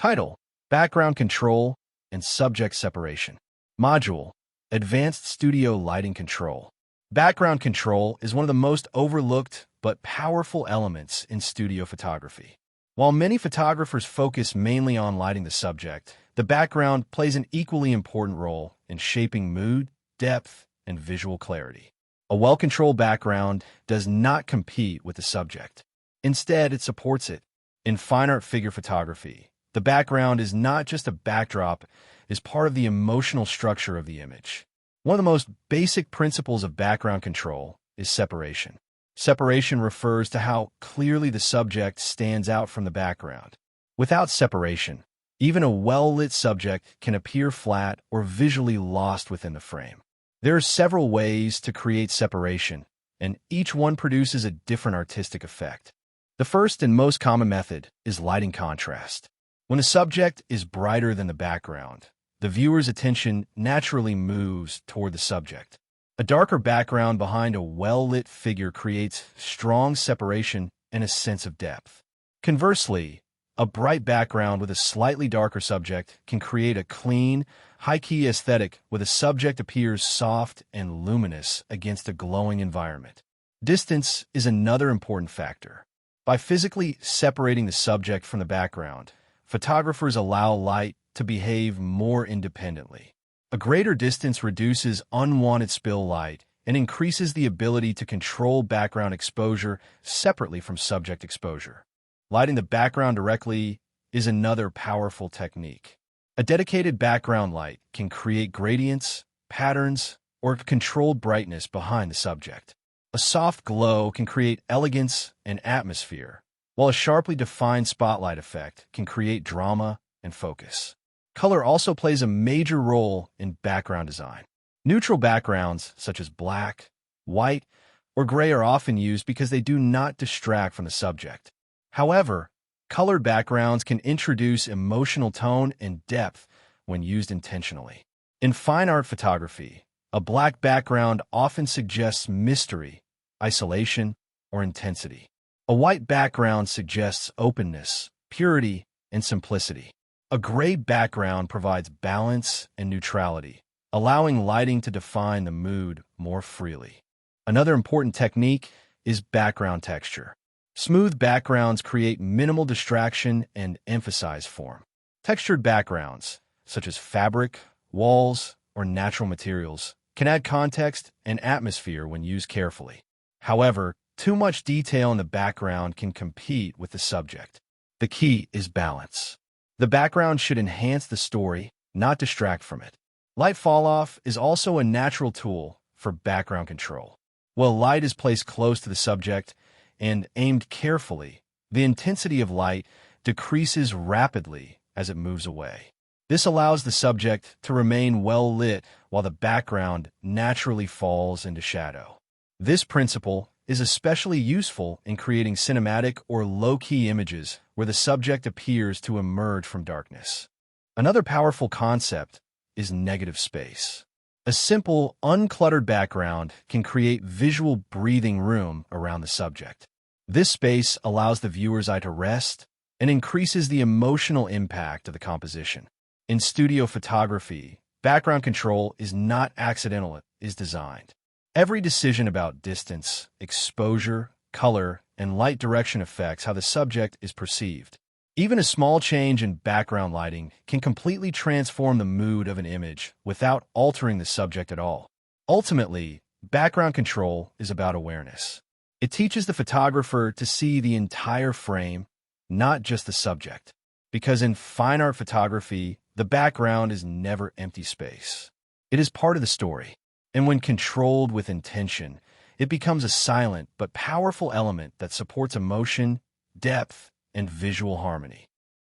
Title: Background Control and Subject Separation. Module: Advanced Studio Lighting Control. Background control is one of the most overlooked but powerful elements in studio photography. While many photographers focus mainly on lighting the subject, the background plays an equally important role in shaping mood, depth, and visual clarity. A well-controlled background does not compete with the subject. Instead, it supports it. In fine art figure photography, the background is not just a backdrop, it is part of the emotional structure of the image. One of the most basic principles of background control is separation. Separation refers to how clearly the subject stands out from the background. Without separation, even a well-lit subject can appear flat or visually lost within the frame. There are several ways to create separation, and each one produces a different artistic effect. The first and most common method is lighting contrast. When a subject is brighter than the background, the viewer's attention naturally moves toward the subject. A darker background behind a well-lit figure creates strong separation and a sense of depth. Conversely, a bright background with a slightly darker subject can create a clean, high-key aesthetic where the subject appears soft and luminous against a glowing environment. Distance is another important factor. By physically separating the subject from the background, photographers allow light to behave more independently. A greater distance reduces unwanted spill light and increases the ability to control background exposure separately from subject exposure. Lighting the background directly is another powerful technique. A dedicated background light can create gradients, patterns, or controlled brightness behind the subject. A soft glow can create elegance and atmosphere, while a sharply defined spotlight effect can create drama and focus. Color also plays a major role in background design. Neutral backgrounds, such as black, white, or gray, are often used because they do not distract from the subject. However, colored backgrounds can introduce emotional tone and depth when used intentionally. In fine art photography, a black background often suggests mystery, isolation, or intensity. A white background suggests openness, purity, and simplicity. A gray background provides balance and neutrality, allowing lighting to define the mood more freely. Another important technique is background texture. Smooth backgrounds create minimal distraction and emphasize form. Textured backgrounds, such as fabric, walls, or natural materials, can add context and atmosphere when used carefully. However, too much detail in the background can compete with the subject. The key is balance. The background should enhance the story, not distract from it. Light falloff is also a natural tool for background control. While light is placed close to the subject and aimed carefully, the intensity of light decreases rapidly as it moves away. This allows the subject to remain well lit while the background naturally falls into shadow. This principle is especially useful in creating cinematic or low-key images where the subject appears to emerge from darkness. Another powerful concept is negative space. A simple, uncluttered background can create visual breathing room around the subject. This space allows the viewer's eye to rest and increases the emotional impact of the composition. In studio photography, background control is not accidental, it is designed. Every decision about distance, exposure, color, and light direction affects how the subject is perceived. Even a small change in background lighting can completely transform the mood of an image without altering the subject at all. Ultimately, background control is about awareness. It teaches the photographer to see the entire frame, not just the subject. Because in fine art photography, the background is never empty space. It is part of the story. And when controlled with intention, it becomes a silent but powerful element that supports emotion, depth, and visual harmony.